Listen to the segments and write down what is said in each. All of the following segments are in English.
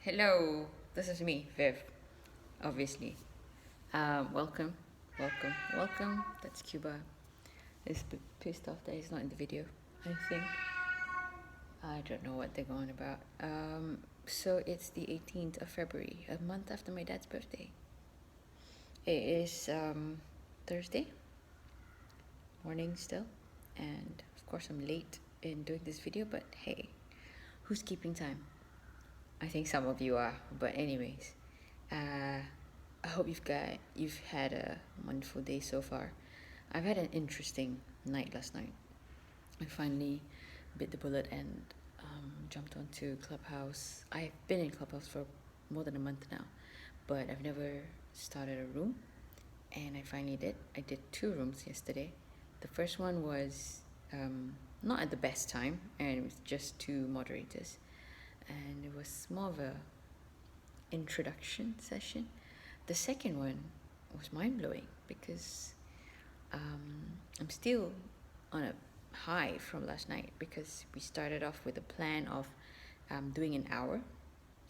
Hello, this is me, Viv, obviously. Welcome, welcome. That's Cuba. He's a bit pissed off that he's not in the video, I think. I don't know what they're going about. So it's the 18th of February, a month after my dad's birthday. It is Thursday morning still, and of course I'm late in doing this video, but hey, who's keeping time? I think some of you are, but anyways, I hope you've had a wonderful day so far. I've had an interesting night last night. I finally bit the bullet and jumped onto Clubhouse. I've been in Clubhouse for more than a month now, but I've never started a room, and I finally did. I did 2 rooms yesterday. The first one was not at the best time, and it was just 2 moderators, and it was more of a introduction session. The second one was mind-blowing because I'm still on a high from last night, because we started off with a plan of doing an hour.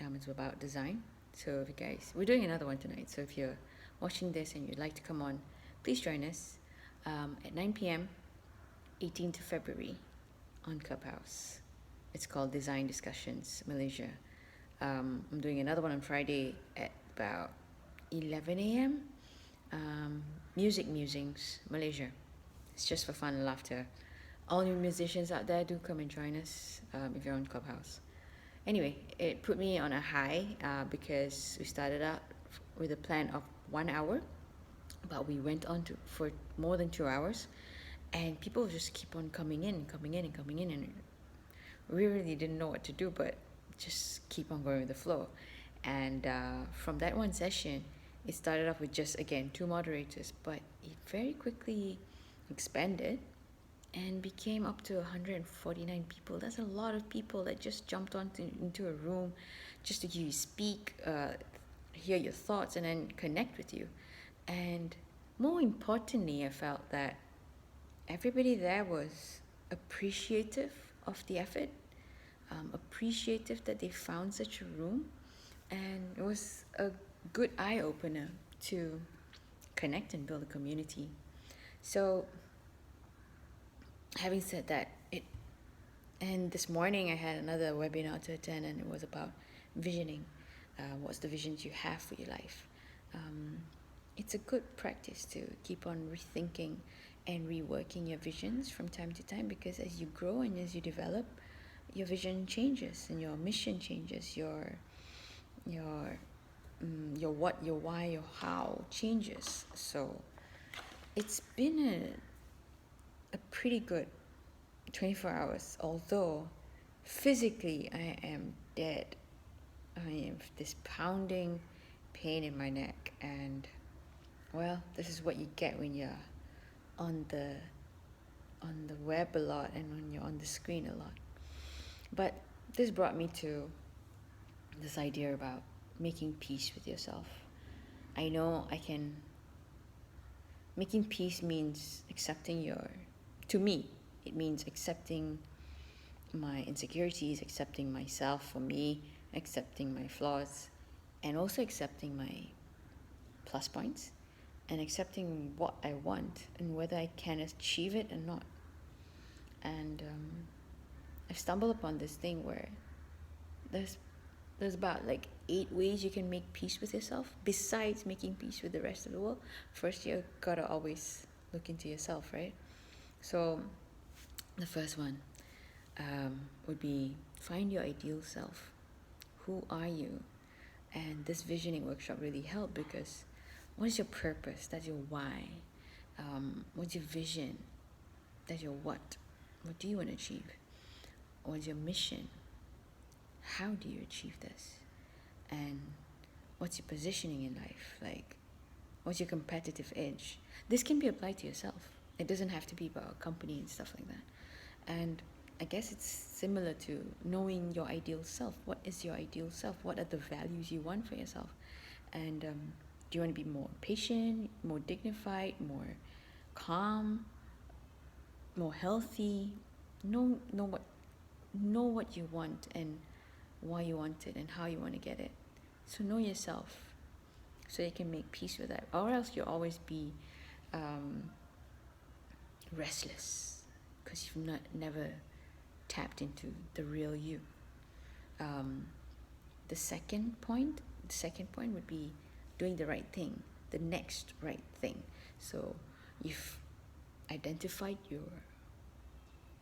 It's about design. So if you guys, we're doing another one tonight, so if you're watching this and you'd like to come on, please join us at 9 p.m. 18th of February on Clubhouse. It's called Design Discussions Malaysia. I'm doing another one on Friday at about 11 a.m. Music Musings Malaysia. It's just for fun and laughter. All you musicians out there, do come and join us if you're on Clubhouse. Anyway, it put me on a high because we started out with a plan of 1 hour, but we went on for more than 2 hours, and people just keep on coming in, and we really didn't know what to do, but just keep on going with the flow. And from that one session, it started off with just, again, 2 moderators, but it very quickly expanded and became up to 149 people. That's a lot of people that just jumped into a room just to hear you speak, hear your thoughts, and then connect with you. And more importantly, I felt that everybody there was appreciative of the effort, appreciative that they found such a room, and it was a good eye-opener to connect and build a community. So having said that, and this morning I had another webinar to attend, and it was about visioning. What's the visions you have for your life? It's a good practice to keep on rethinking and reworking your visions from time to time, because as you grow and as you develop, your vision changes and your mission changes, your what, your why, your how changes. So it's been a pretty good 24 hours, although physically I am dead. I am this pounding pain in my neck, and well, this is what you get when you're on the web a lot and when you're on the screen a lot. But this brought me to this idea about making peace with yourself. I know making peace means accepting to me, it means accepting my insecurities, accepting myself for me, accepting my flaws, and also accepting my plus points, and accepting what I want and whether I can achieve it or not. And I've stumbled upon this thing where there's about like 8 ways you can make peace with yourself besides making peace with the rest of the world. First, you gotta always look into yourself, right? So the first one would be find your ideal self. Who are you? And this visioning workshop really helped, because what is your purpose? That's your why. What's your vision? That's your what. What do you want to achieve? What's your mission? How do you achieve this? And what's your positioning in life? Like, what's your competitive edge? This can be applied to yourself. It doesn't have to be about a company and stuff like that. And I guess it's similar to knowing your ideal self. What is your ideal self? What are the values you want for yourself? And do you want to be more patient, more dignified, more calm, more healthy? Know what you want, and why you want it and how you want to get it. So know yourself so you can make peace with that, or else you'll always be restless because you've never tapped into the real you. The second point would be doing the right thing, the next right thing. So you've identified your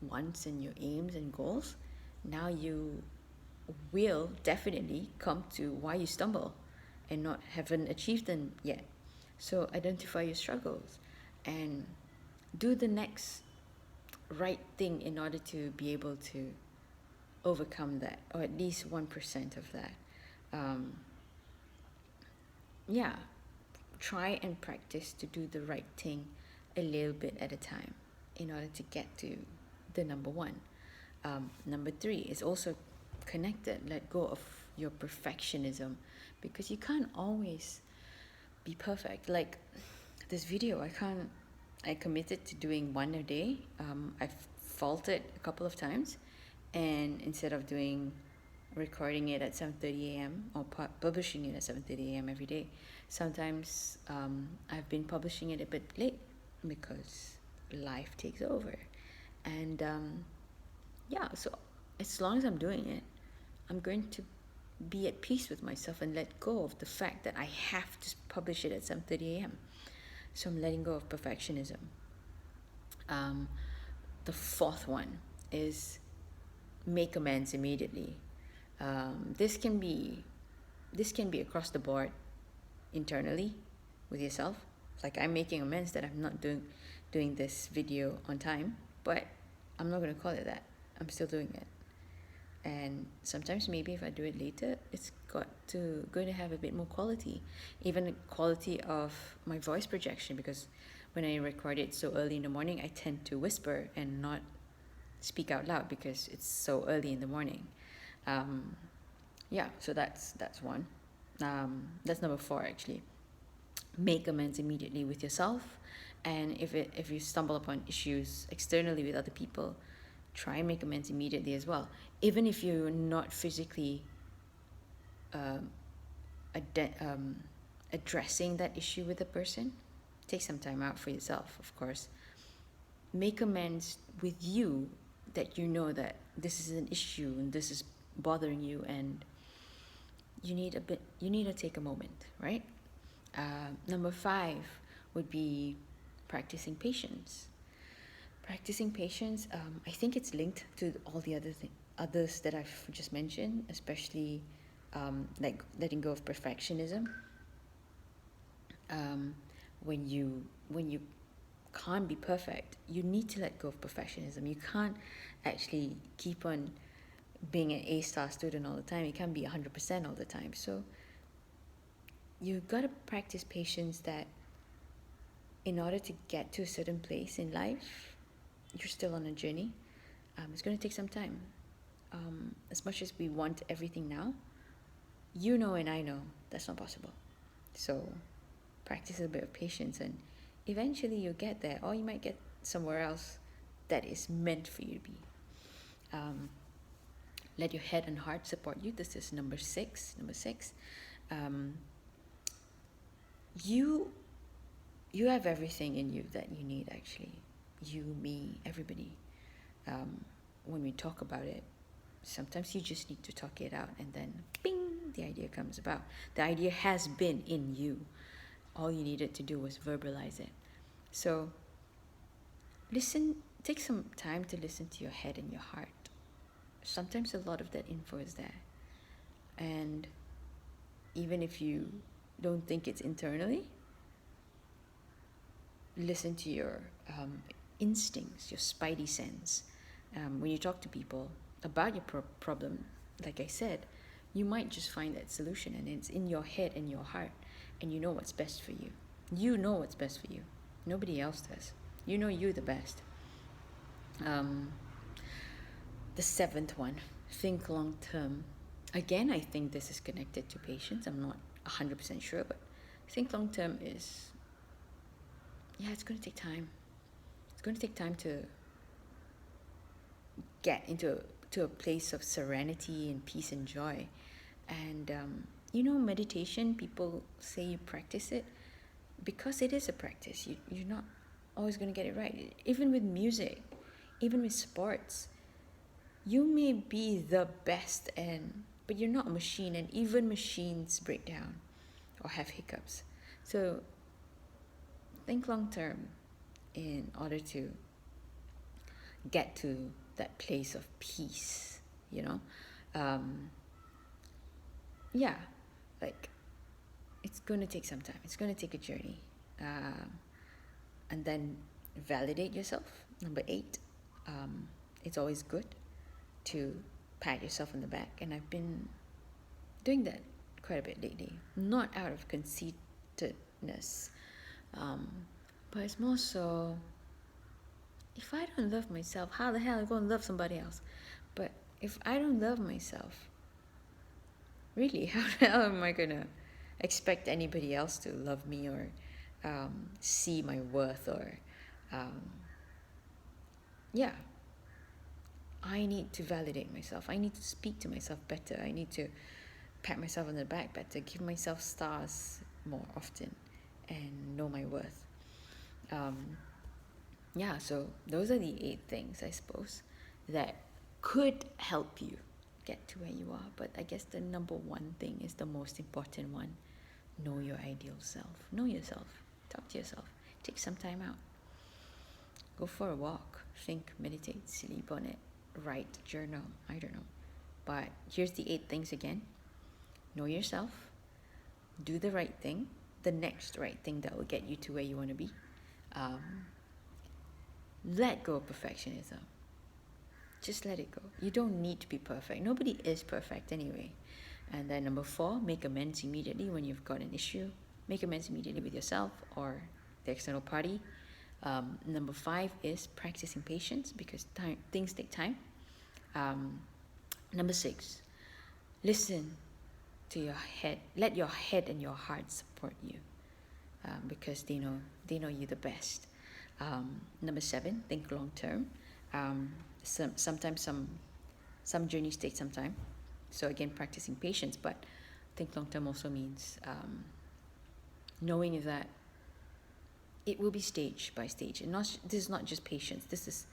wants and your aims and goals. Now you will definitely come to why you stumble and haven't achieved them yet. So identify your struggles and do the next right thing in order to be able to overcome that, or at least 1% of that. Try and practice to do the right thing a little bit at a time in order to get to the number one. Number 3 is also connected. Let go of your perfectionism, because you can't always be perfect. Like this video, I committed to doing one a day. I've faulted a couple of times, and instead of recording it at 7:30 a.m. or publishing it at 7:30 a.m. every day, sometimes I've been publishing it a bit late because life takes over. And so as long as I'm doing it, I'm going to be at peace with myself and let go of the fact that I have to publish it at 7:30 a.m. So I'm letting go of perfectionism. The fourth one is make amends immediately. This can be across the board, internally with yourself. Like I'm making amends that I'm not doing this video on time, but I'm not going to call it that. I'm still doing it. And sometimes maybe if I do it later, it's going to have a bit more quality, even the quality of my voice projection, because when I record it so early in the morning, I tend to whisper and not speak out loud because it's so early in the morning. So that's one. That's number 4 actually. Make amends immediately with yourself, and if you stumble upon issues externally with other people, try and make amends immediately as well. Even if you're not physically addressing that issue with the person, take some time out for yourself, of course. Make amends with you, that you know that this is an issue and this is bothering you, and you need to take a moment, right? Number 5 would be practicing patience. Practicing patience, I think it's linked to all the others that I've just mentioned, especially like letting go of perfectionism. When you can't be perfect, you need to let go of perfectionism. You can't actually keep on being an A-star student all the time. You can't be 100% all the time. So you got to practice patience, that in order to get to a certain place in life, you're still on a journey. It's going to take some time. As much as we want everything now, you know and I know that's not possible. So practice a bit of patience, and eventually you'll get there, or you might get somewhere else that is meant for you to be. Let your head and heart support you. This is number 6. You have everything in you that you need, actually. You, me, everybody. When we talk about it, sometimes you just need to talk it out, and then bing, the idea comes about. The idea has been in you. All you needed to do was verbalize it. So take some time to listen to your head and your heart. Sometimes a lot of that info is there. And even if you don't think it's internally, listen to your instincts, your spidey sense. When you talk to people about your problem, like I said, you might just find that solution, and it's in your head and your heart, and you know what's best for you. You know what's best for you. Nobody else does. You know you the best. The 7th one, think long term. Again, I think this is connected to patience. I'm not 100% sure, but think long term is, it's going to take time. It's going to take time to get into to a place of serenity and peace and joy. And meditation, people say you practice it because it is a practice. You're not always going to get it right. Even with music, even with sports, you may be the best, but you're not a machine, and even machines break down or have hiccups. So think long term in order to get to that place of peace, yeah, like it's going to take some time. It's going to take a journey. And then validate yourself. Number 8, it's always good to pat yourself on the back. And I've been doing that quite a bit lately. Not out of conceitedness, but it's more so, if I don't love myself, how the hell am I going to love somebody else? But if I don't love myself, really, how the hell am I going to expect anybody else to love me or see my worth? Or I need to validate myself. I need to speak to myself better. I need to pat myself on the back better, give myself stars more often, and know my worth. So those are the 8 things, I suppose, that could help you get to where you are. But I guess the number 1 thing is the most important one. Know your ideal self. Know yourself. Talk to yourself. Take some time out. Go for a walk. Think, meditate, sleep on it. Write, journal. I don't know. But here's the 8 things again. Know yourself. Do the right thing. The next right thing that will get you to where you want to be. Let go of perfectionism. Just let it go. You don't need to be perfect. Nobody is perfect anyway. And then number 4, make amends immediately when you've got an issue. Make amends immediately with yourself or the external party. Number 5 is practicing patience, because things take time. Number 6, listen to your head. Let your head and your heart support you, because they know you the best. Number 7, think long term. Sometimes some journeys take some time. So again, practicing patience, but think long term also means knowing that it will be stage by stage. And this is not just patience. This is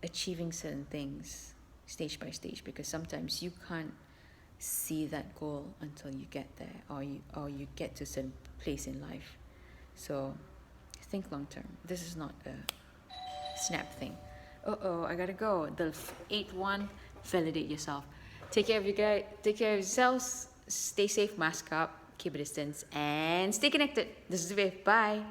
achieving certain things stage by stage, because sometimes you can't see that goal until you get there, or you get to a certain place in life. So think long term. This is not a snap thing. I gotta go. The 8th one, validate yourself. Take care of you guys. Take care of yourselves. Stay safe. Mask up. Keep a distance, and stay connected. This is Viv. Bye.